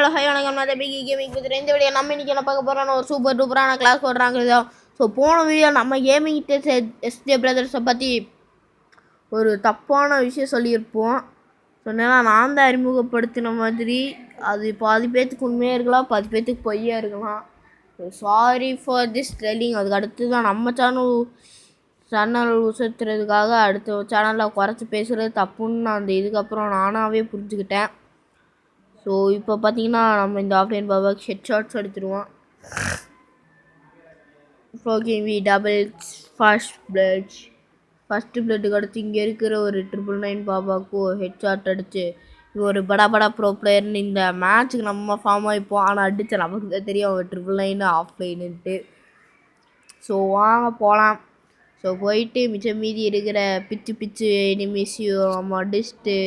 Hello hi வணக்கம். நான் பிகி gaming கொடுத்துறேன். இந்த வீடியோ நம்ம இன்றைக்கி என்ன பார்க்க போகிறோன்னா ஒரு சூப்பர் டூப்பரான கிளாஸ் போடுறாங்க. ஸோ போன வீடியோ நம்ம கேமிங் எஸ்ஜே பிரதர்ஸை பற்றி ஒரு தப்பான விஷயம் சொல்லியிருப்போம். சொன்னா நான் தான் அறிமுகப்படுத்தின மாதிரி அது பாதி பேர்த்துக்கு உண்மையாக இருக்கலாம், பாதி பேர்த்துக்கு பொய்யா இருக்கலாம். So sorry for this telling. அதுக்கு அடுத்து தான் நம்ம சேனல் உசத்துறதுக்காக அடுத்த சேனலில் குறைச்சி பேசுகிறது தப்புன்னு நான் அந்த இதுக்கப்புறம் நானாகவே புரிஞ்சுக்கிட்டேன். ஸோ இப்போ பார்த்தீங்கன்னா நம்ம இந்த ஆஃப்லைன் பாபாக்கு ஹெட் ஷாட்ஸ் எடுத்துருவோம். வி டபுள் ஃபஸ்ட்டு பிளட்டுக்கு அடுத்து இங்கே இருக்கிற ஒரு 999 பாபாவுக்கும் ஹெட் ஷாட் அடித்து ஒரு படா ப்ரோ பிளேயர்னு இந்த மேட்ச்சுக்கு நம்ம ஃபார்ம் ஆகிப்போம். ஆனால் அடித்த நமக்கு தான் தெரியும் அவர் 999 ஆஃப்லைனுன்ட்டு. ஸோ வாங்க போகலாம். ஸோ போயிட்டு மிச்சம் மீதி இருக்கிற பிச்சு எனிமிஸையும் நம்ம அடிச்சுட்டு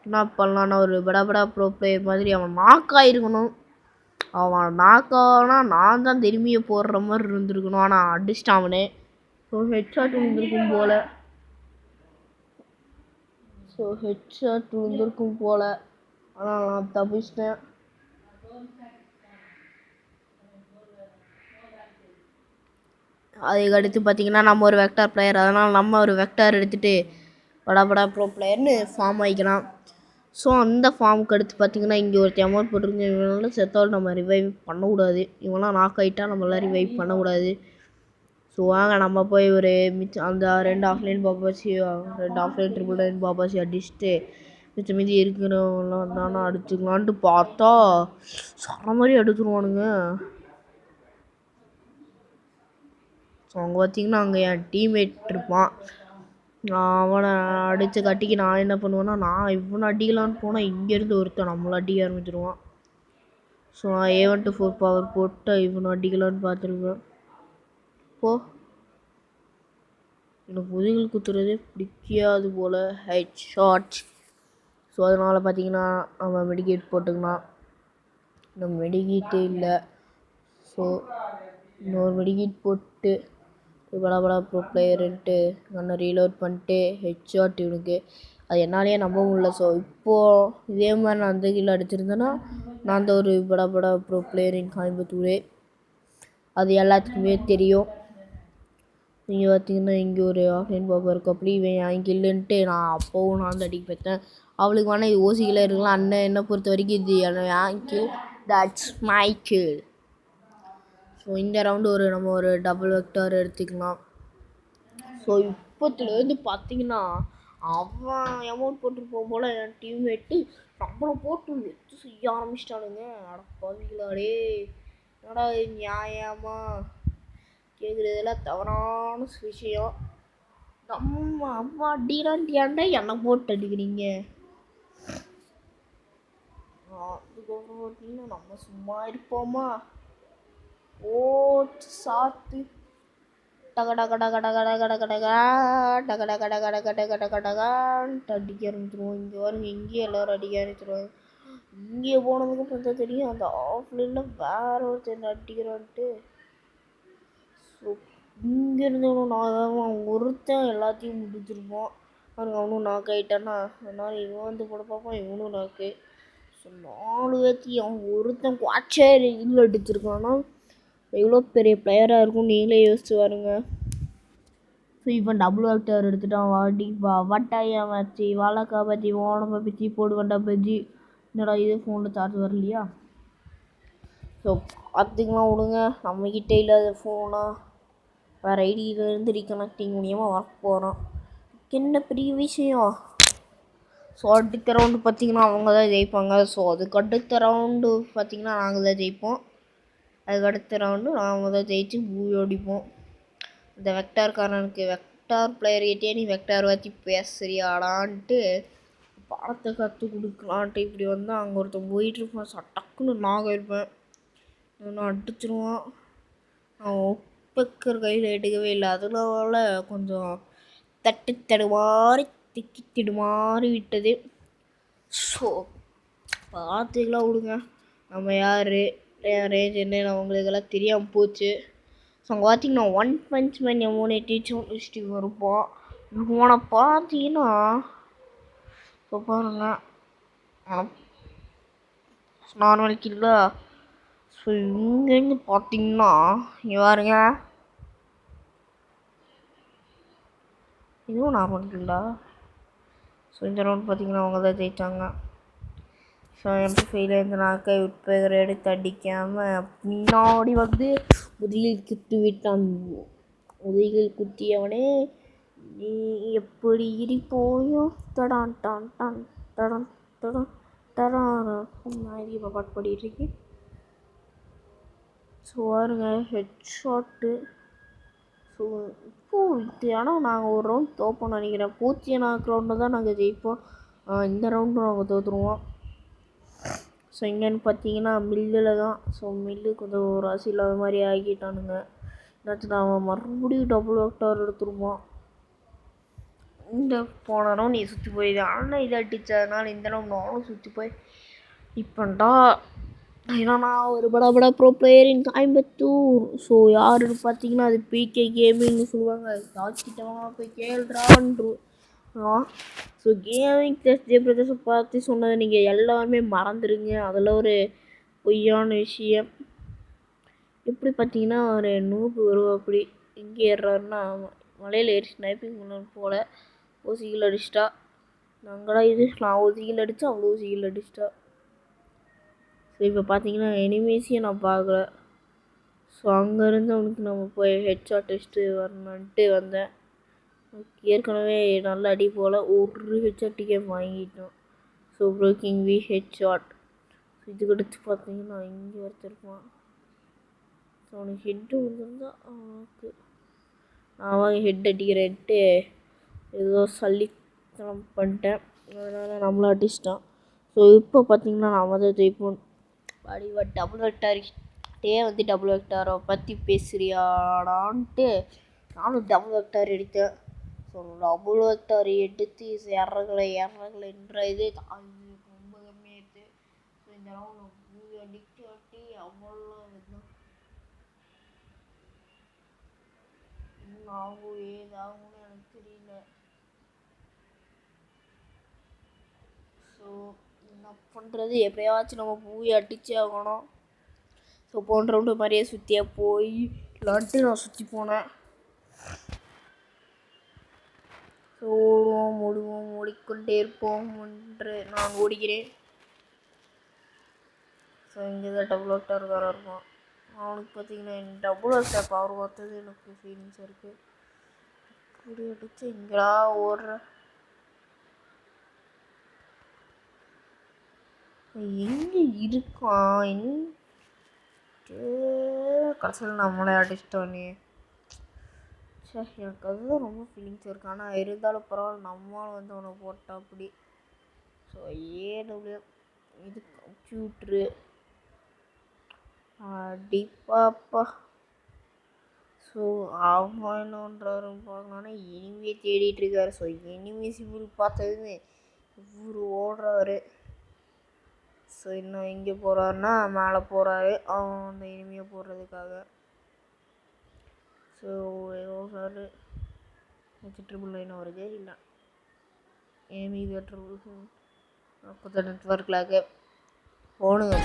என்ன பண்ணலான்னா ஒரு படா ப்ரோ பிளேயர் மாதிரி அவன் நாக்காயிருக்கணும். அவன் நாக்கானா நான் தான் திரும்பிய போடுற மாதிரி இருந்திருக்கணும். ஆனால் அடிச்சிட்டான் அவனே. ஸோ ஹெட்ஷாட் விழுந்திருக்கும் போல் ஆனால் நான் தப்பிச்சிட்டேன். அதுக்கு அடுத்து பார்த்தீங்கன்னா நம்ம ஒரு வெக்டார் பிளேயர், அதனால் நம்ம ஒரு வெக்டார் எடுத்துகிட்டு படா ப்ரோ பிளேயர்னு ஃபார்ம் ஆகிக்கலாம். ஸோ அந்த ஃபார்முக்கு அடுத்து பார்த்திங்கன்னா இங்கே ஒரு அமௌண்ட் போட்டிருக்கோம். இவனாலும் செத்தாலும் நம்ம ரிவைவ் பண்ணக்கூடாது. இவங்களாம் நாக் ஆகிட்டா நம்மளாம் ரிவைவ் பண்ணக்கூடாது. ஸோ வாங்க நம்ம போய் ஒரு அந்த 2 ஆஃப்லைன் பாபாசி 2 ஆஃப்லைன் 999 பாபாசி அடிச்சுட்டு மிச்சம் மீதி இருக்கிறவங்களாம் தானே அடிச்சுக்கலான்ட்டு பார்த்தா சர மாதிரி அடிச்சுருவானுங்க. ஸோ அங்கே பார்த்திங்கன்னா அங்கே என் டீம்மேட் இருப்பான். நான் அவனை அடித்த கட்டிக்கு நான் என்ன பண்ணுவேன்னா நான் இவனை அடிக்கலான்னு போனால் இங்கேருந்து ஒருத்தன் நம்மளை அடிக்க ஆரம்பிச்சிருவான். ஸோ நான் A1-4 பவர் போட்டு இவனை அடிக்கலான்னு பார்த்துருவேன். எனக்கு முதுகில் குத்துறதே பிடிக்காது போல் ஹெட் ஷாட். ஸோ அதனால் பார்த்திங்கன்னா நம்ம மெடிக்கேட் போட்டுக்கலாம். நம்ம மெடிக்கேட்டே இல்லை. ஸோ இன்னொரு மெடிக்கேட் போட்டு படா ப்ரோ பிளேயருன்ட்டு நான் ரீலோட் பண்ணிட்டு ஹெட் ஷாட் இவனுக்கு அது என்னாலேயே நம்ப முடியல. ஸோ இப்போது இதே மாதிரி நான் அந்த கீழே அடிச்சிருந்தேன்னா நான் தான் ஒரு படா ப்ரோ பிளேயரின் கோயம்புத்தூரே. அது எல்லாத்துக்குமே தெரியும். நீங்கள் பார்த்தீங்கன்னா இங்கே ஒரு ஆஃப்லைன் பாப்பா இருக்கும். அப்படி இவன் என் கில்லுன்ட்டு நான் அப்போவும் நான் வந்து அடிக்க பார்த்தேன். அவளுக்கு வேணால் இது ஓசிக்கில் இருக்கலாம். அண்ணன் என்னை பொறுத்த வரைக்கும் இது என் kill, that's my kill. So இந்த ரவுண்டு நம்ம ஒரு டபுள் வெக்டார் எடுத்துக்கலாம். ஸோ இப்போத்துலேருந்து பார்த்தீங்கன்னா அவன் அமௌண்ட் போட்டுருப்போம் போல் என் டீம்மேட்டு நம்மளை போட்டு வச்சு செய்ய ஆரம்பிச்சிட்டானுங்க. அடப்பாவிங்களாடே, என்னடா நியாயமா கேட்குறதெல்லாம் தவறான விஷயம். நம்ம அம்மா அடிக்கிறான்ட்டியாண்டா என்னை போட்டு அடிக்கிறீங்க. அதுக்கப்புறம் பார்த்தீங்கன்னா நம்ம சும்மா இருப்போமா, ஓட்டு சாத்து அடிக்க ஆரம்பிச்சிருவோம். இங்கே வருங்க, இங்கேயே எல்லோரும் அடிக்க ஆரம்பிச்சிருவாங்க. இங்கே போனதுக்கு பார்த்தா தெரியும் அந்த ஆஃப்லைனில் வேற ஒருத்தர் அடிக்கிறான்ட்டு. ஸோ இங்கே இருந்தவனும் நான் ஒருத்தன் எல்லாத்தையும் முடிச்சிருப்போம். அவனும் நாக்கு ஆகிட்டான்னா அதனால் இவன் வந்து போட பார்ப்பான், இவனும் நாக்கு. ஸோ 4 பேர்த்தையும் அவன் ஒருத்தன் குவாச்சே இதில் அடிச்சிருக்கான்னா எவ்வளோ பெரிய பிளேயராக இருக்கும் நீங்களே யோசிச்சு பாருங்க. ஸோ இவன் டபுள் வெக்டார் எடுத்துட்டான். வட்டாயா வச்சு வாழைக்கா பற்றி ஓனப்பை பற்றி போடுவேன்டா பஜ்ஜி. என்னடா இது ஃபோனில் சார்ஜ் வரலையா? ஸோ பார்த்துக்கலாம் விடுங்க. நம்மக்கிட்டே இல்லாத ஃபோனா வேறு ஐடியிலேருந்து ரீகனெக்டிங் மூலியமாக ஒர்க் போகிறோம். என்ன பெரிய விஷயம். ஸோ அடுத்த ரவுண்டு பார்த்திங்கன்னா அவங்க தான் ஜெயிப்பாங்க. ஸோ அதுக்கு அடுத்த ரவுண்டு பார்த்திங்கன்னா நாங்கள் தான் ஜெயிப்போம். அதுக்கு அடுத்த ரவுண்டு நாம் தான் ஜெயிச்சு பூவி அடிப்போம். இந்த வெக்டார்காரனுக்கு வெக்டார் பிளேயர்கிட்டே நீ வெக்டார் வச்சு பேசுறியாடான்ட்டு படத்தை கற்றுக் கொடுக்கலான்ட்டு இப்படி வந்து அங்கே ஒருத்தன் போயிட்டுருப்பான். சட்டக்குன்னு நாக இருப்பேன், நான் அடிச்சிருவான். அவன் ஒப்பக்கிற கையில் எடுக்கவே இல்லை. அதனால கொஞ்சம் திக்கித்திடுமாறி விட்டது. ஸோ பார்த்துக்கலாம் விடுங்க. நம்ம யார் ரேஞ்ச் என்ன அவங்களுக்கெல்லாம் தெரியாமல் போச்சு. ஸோ அங்கே பார்த்தீங்கன்னா 1 பஞ்ச் மேன் எமோனே டீச்சும் டிஸ்ட்ரிக் இருப்போம். இவனை பார்த்தீங்கன்னா இப்போ பாருங்க நார்மல் கில்லா. ஸோ இங்கேருந்து பார்த்தீங்கன்னா இங்கே பாருங்க, இதுவும் நார்மல் கில்லா. ஸோ இந்த ரவுண்ட் பார்த்தீங்கன்னா அவங்க தான் ஜெயித்தாங்க. ஸோ MP5 இந்த நாக்கை உட்பெயர் எடுத்து அடிக்காமல் பின்னாடி வந்து முதுகில் குத்தி விட்டான். முதுகில் குத்தியவனே நீ எப்படி இருப்போயோ தடான் டான் டான் தடான் தடான் தடான். நான் இப்போ பாட்டு பாடிட்டு இருக்கேன். ஸோ பாருங்க ஹெட் ஷாட்டு. ஸோ இப்போது ஆனால் நாங்கள் ஒரு ரவுண்ட் தோப்போம்னு நினைக்கிறேன். பூச்சியை நாக்கு ரவுண்டு தான் நாங்கள் ஜெயிப்போம். இந்த ரவுண்டும் நாங்கள் தோற்றுருவோம். ஸோ இங்கேன்னு பார்த்தீங்கன்னா மில்லில் தான். ஸோ மில்லு கொஞ்சம் ராசி இல்லாத மாதிரி ஆகிட்டானுங்க. என்னாச்சுன்னா அவன் மறுபடியும் டபுள் வெக்டார் எடுத்துருவான். இந்த போன ரவுண்ட் நீ சுற்றி போயிது. ஆனால் இதை அடித்ததுனால இந்த ரவுண்ட் நானும் சுற்றி போய் இப்போண்டா. ஏன்னா நான் ஒரு பட ப்ரோ பிளேயர் இன் கோயம்புத்தூர். ஸோ யாருன்னு பார்த்தீங்கன்னா அது பிகே கேமிங்னு சொல்லுவாங்க. யார்கிட்ட போய் கேள்றான்ரு. ஸோ கேமிங் டெஸ்ட் ஜெயபிரதேசை பார்த்து சொன்னதை நீங்கள் எல்லாருமே மறந்துடுங்க. அதில் ஒரு பொய்யான விஷயம். எப்படி பார்த்தீங்கன்னா ஒரு நூப்பு வருவோம். அப்படி எங்கே ஏறுறாருன்னா மலையில் ஏறி ஸ்னைப்பிங் பண்ண போல் ஊசிகள் அடிச்சிட்டா. நாங்களாம் இது நான் ஊசிகள் அடித்தா அவ்வளோ ஊசிகள் அடிச்சிட்டா. ஸோ இப்போ பார்த்தீங்கன்னா எனிமீஸையும் நான் பார்க்கல. ஸோ அங்கேருந்து அவனுக்கு நம்ம போய் ஹெட்ஷாட் டெஸ்ட்டு வரணுன்ட்டு வந்தேன். ஏற்கனவே நல்ல அடி போல் ஒரு ஹெட்ஷாட்டுக்கே வாங்கிட்டோம். So broking we headshot. So இதுக்கு அடுத்து பார்த்தீங்கன்னா இங்கே ஒருத்தருப்பான். ஸோ அவனுக்கு ஹெட்டு வந்துருந்தா அவனுக்கு நான் வாங்கி ஹெட் அடிக்கிறேன்ட்டு ஏதோ சல்லித்தனம் பண்ணிட்டேன். அதனால் நம்மளும் அடிச்சிட்டான். ஸோ இப்போ பார்த்தீங்கன்னா நான் தான் ஜெயிப்போம். படிவா டபுள் வெக்டார்கிட்டே வந்து டபுள் வெக்டாரை பற்றி பேசுறியாடான்ட்டு நானும் டபுள் வெக்டார் எடுத்தேன். ஸோ டபுள் வெக்டார் எடுத்து இறங்கலை என்ற இது அது ரொம்ப கம்மியாயிடுச்சு. ஸோ இந்த ரவுண்ட் அடிக்காட்டி அவ்வளோ இதுதான் ஆகும். ஏதாகும்னு எனக்கு தெரியல. ஸோ என்ன பண்ணுறது, எப்படியாச்சும் நம்ம போய் அடிச்சே ஆகணும். ஸோ போன ரவுண்டு மாதிரியே சுற்றியே போய் இல்லான்ட்டு நான் சுற்றி போனேன். ஸோ ஓடுவோம் ஓடிக்கொண்டே இருப்போம் என்று நான் ஓடுகிறேன். ஸோ இங்கே தான் டபுள் வெக்டார்காரன் இருப்பான். அவனுக்கு பார்த்தீங்கன்னா டபுள் வெக்டார் பவர் பார்த்தது எனக்கு ஃபீலிங்ஸாக இருக்குது. இப்படி அடிச்சு இங்கடா ஓடுற எங்கே இருக்கான் கடைசியில் நம்மளே அடிச்சிட்டோன்னே. சரி எனக்கு அதுதான் ரொம்ப ஃபீலிங்ஸாக இருக்கு. ஆனால் இருந்தாலும் பரவாயில்ல, நம்மளும் வந்து அவனை போட்டா அப்படி. ஸோ ஏடபிள்யூ இது கம்ப்யூட்ரு அடிப்பாப்பா. ஸோ அவன் என்ன பண்ணுறாருன்னு பார்க்கலான்னா இனிமே தேடிட்டு இருக்காரு. ஸோ இனிமே சிம்பிள் பார்த்ததுமே இவர் ஓடுறாரு. ஸோ இன்னும் எங்கே போகிறாருன்னா மேலே போகிறாரு அவன் அந்த இனிமையை போடுறதுக்காக. ஸோ ஓடுறாரு. ட்ரிபிள் 9 வருது இல்லை ஏமி ட்ரிபிள் நெட்ஒர்க்கில் போனுங்க.